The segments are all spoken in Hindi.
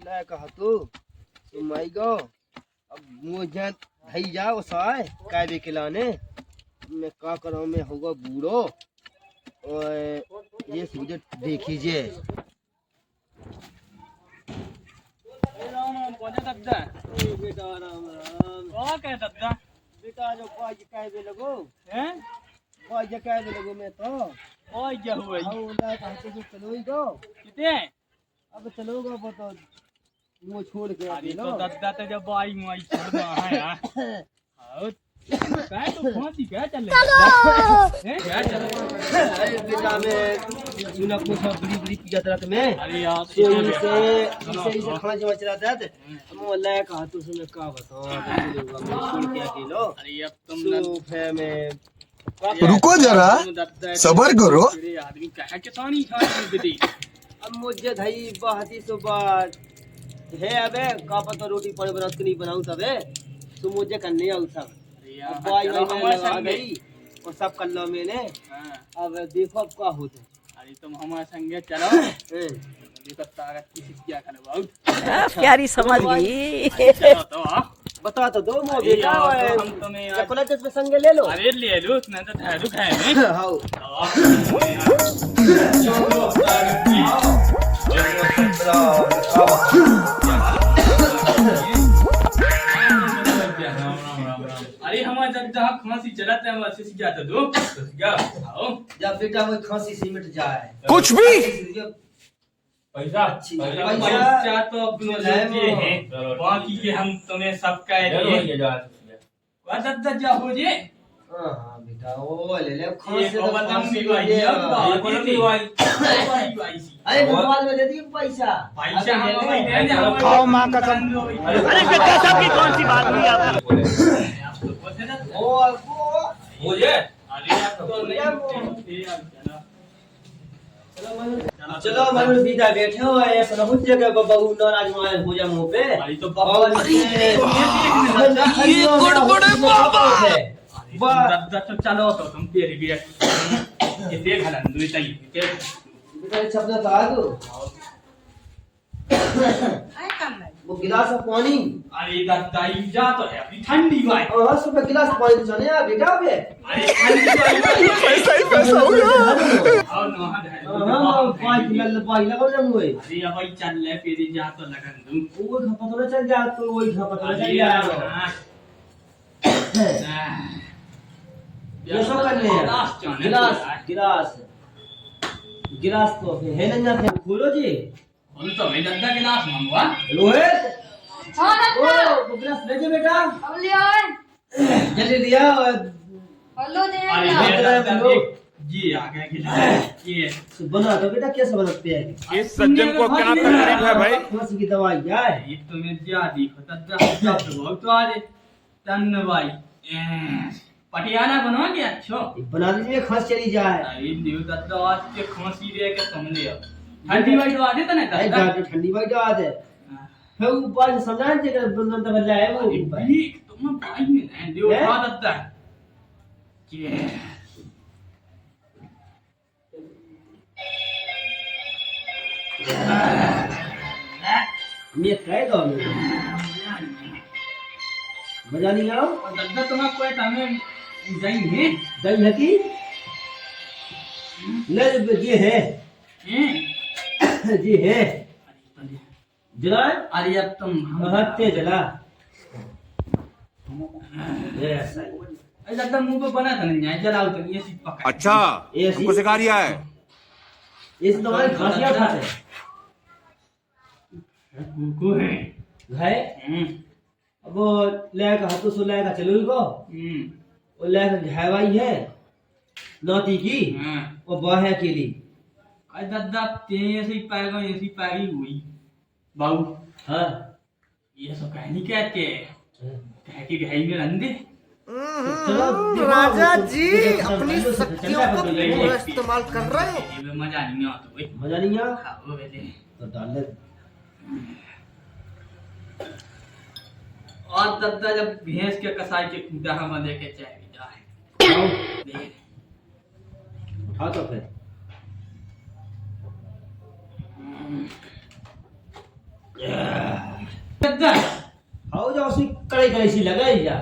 ले कहा तो माई गो अब मुझे धई जाओ साय काय बे खिलाने मैं का कराऊं मैं होगा बूढ़ो और ये मुझे देखिए बेटा राम राम दद्दा बेटा जो बाज काय बे लगो हैं बाज काय बे लगो मैं तो ओए क्या हुआ आओ ले कहा तो चलो ही गो कितने अब चलोगा वो तो मुँह छोड़ के अरे तो दद्दा तो जब आई मुआई छोड़ना है यार आओ काय तो फांसी क्या चल रहा है क्या चल रहा है अरे बेटा मैं सुना कुछ बड़ी बड़ी पिया तरह में अरे यार तो इसे खाना जमा चला था हम अल्लाह कहा तो सुन का बताओ चलोगा मैं छोड़ के अकेलो अरे अब तुम है मैं रुको जरा सबर करो आदमी कहा के सानी खाने बेटी अब मुझे धई बहती सुबह है अबे का पता रोटी पड़े बना के नहीं बनाऊं तबे तो मुझे करने आऊं सब अब बाई मैं लगा गई और सब कर लो मैंने अब देखो अब क्या होता है अरे तुम हमारे संगे चलो देखो ताकत की क्या करवाओ प्यारी समझ गई चलो तो बता तो दो मो बेटा हम तुम्हें यार चपला जिसमें संग ले लो अरे ले लो नहीं तो ठहरू खाए नहीं हां अरे हमारे जब जहाँ खांसी चलाते हैं वैसे से क्या दो क्या आओ जब बेटा वो खांसी सी मिट जाए कुछ भी पैसा पैसा तो अपने लेके हैं बाकी के हम तुम्हें सब कह दिए दद्दा जा हो जे हां बेटा ओ ले ले ये खांसी को बदम भी भाई अब भी भाई अरे मोबाइल में दे दिए पैसा पैसा हम भाई दे दे हम आओ मां कसम अरे बेटा सब की कौन सी बात हुई आप ओ ये अरे आप तो नहीं चलो मनुष्य सीधा बैठे हो ऐसा ना हो जाएगा बबू नाराज हो जा मुंह पे अरे तो बाबा ये गड़बड़ है बाबा दद्दा तो चलो तो तुम तेरी भी ये देख हलन दुई तई बेटा छपना था दो वो गिलास में पानी अरे दद्दा ई जा तो है अभी ठंडी भाई और हंस पे गिलास पानी जाने यार बेटा बे अरे ठंडी पैसा ही पैसा हो गया और नहा दे हां पाई लगा ले मुए अरे अब भाई चल ले फिर जा तो लगन दूं वो खपत ना चल जा तो वही खपत ना चल जा ये सब करने हैं गिलास गिलास गिलास तो है ना जाते खोलो जी हम तो मैं दद्दा के नाम मंगवा रोहित हाँ दद्दा ओ गिलास ले जा बेटा अब ले आए जल्दी लिया हेलो दे अरे आए ये दद्दा देख ये आ गया गिलास ये बना दो बेटा कैसे बनाते हैं इस सज्जन को क्या तकलीफ है भाई खांसी की दवाई जाए ये तो मैं जा देखो दद्दा सब बहुत तो आज तन भाई पटियाला बनवा के अच्छो बना दीजिए खांसी चली जाए अरे देव दद्दा आज के खांसी रे के तुम ले आओ ठंडी भाई तो आदे तो नहीं अरे दद्दा जाके ठंडी बाई जा दे है ऊपर समझा जे कर बंदन तो बदला है वो ऊपर देख तुम भाई में नहीं देव है? खा दद्दा ये मैं कह दो मजा नहीं आओ दद्दा तुम्हारा कोई तमें जाई है दही है की ले ये है जी है जला अरे अब तुम हत्ते जला ऐसा अरे दद्दा मुंह पे बना था नहीं जलाओ तो ये सिर्फ पका अच्छा ये हमको सिखा रिया है ये तो तुम्हारी खांसियां खाते को है है अब वो लेगा हाथों से लेगा चलो को वो लेगा हवाई है नाती की वो बाहे के लिए अरे दद्दा ते ऐसे ही पाएगा ऐसी पाई हुई बाबू हाँ ये सब कहनी कहते कह के गई में रंदे राजा जी अपनी शक्तियों को पूरा इस्तेमाल कर रहे हो ये में मजा नहीं आता भाई मजा नहीं आ हाँ वो वेले तो डाल दे और दद्दा जब भैंस के कसाई के कूदा हम लेके चाहिए जाए उठा तो फिर Yeah. पढ़ाई कैसी लगे जा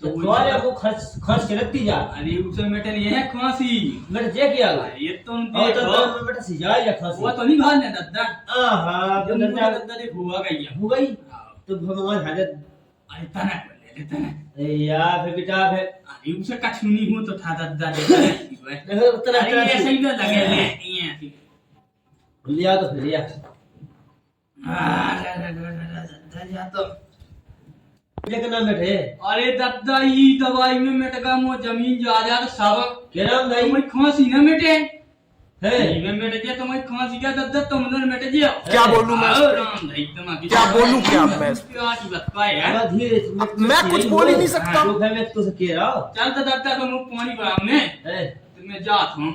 तो तो द्वारे को खर्च खर्च के रखती जा अरे उसे मेटन ये है खांसी मेरे जे किया गया ये तुम और देखो तो बेटा सिजाए जा खांसी वो तो नहीं भाने दद्दा आहा जो तो मुझे दद्दा देख हुआ गई है हो गई तो भगवान हाजत अरे तना ले तना ए यार फिर बेटा फिर अरे उसे कछुनी हो तो था दद्दा देता है देखो उतना अरे ऐसे ही ना लगे ले ये लिया तो फिर लिया दद्दा जा तो लेकिन ना बैठे अरे दद्दा ये दवाई में मिट गया मो जमीन जायदाद सब क्या नाम भाई तुम्हें खांसी ना मिटे है में मिट गया तुम्हें खांसी का दद्दा तुम दोनों मिट गया क्या बोलूं मैं? राम भाई तुम्हारी क्या बोलूं क्या मैं? क्या की बात का है यार अब धीरे मैं कुछ बोल ही नहीं सकता। तो फिर मैं तो कह रहा हूं चल तो दद्दा को मुंह पानी बड़ा हमने है तो मैं जात हूं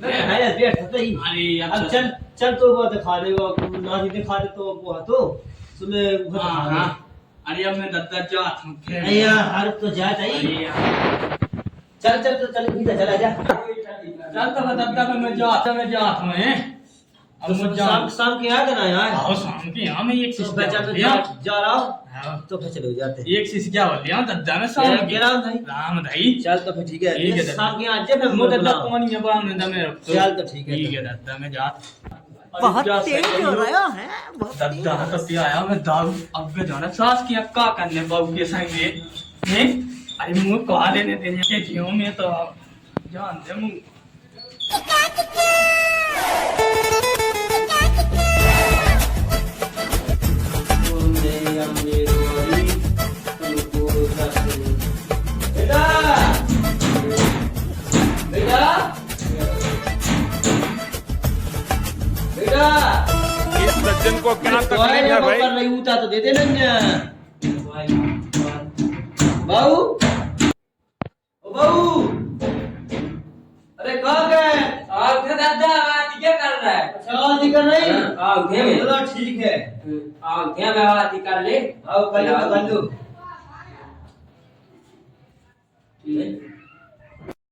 मैं है यार बैठ सकता ही अरे अब चल चल तो वो दिखा दे वो ना ही दिखा दे तो वो तो तुम्हें हां अरे अब मैं दद्दा जात हूं अय्या हर तो जात आई अरे यार चल चल तो चल भीतर चला जा चल तो मैं दद्दा को मैं जात हूं हैं अब तो मैं शाम शाम के आ जाना यार आओ शाम के यहां में एक तो शिश मैं चल जा रहा हूं तो फिर चलो जाते एक शिश क्या हो लिया दद्दा में शाम के राम भाई राम भाई चल तो फिर ठीक है ठीक है दद्दा। शाम के आ जा फिर मो दद्दा पानी में बड़ा में दमे रख चल तो ठीक है ठीक है दद्दा में जात बहुत तेज हो रहा है दद्दा तो पे आया मैं दारू अब के जाना सास की अक्का करने बाबू के संग हैं अरे मुंह कहा देने देने के जियो में तो जान दे मुंह इस सज्जन को क्या तकलीफ है भाई? नहीं उठा तो दे दे ना बाबू ओ बाबू अरे कहाँ गए आप के दादा आवाज क्या कर रहा है अच्छा दिक्कत नहीं आओ थे में चलो ठीक है आओ क्या मैं आवाज कर ले आओ कर लो ठीक है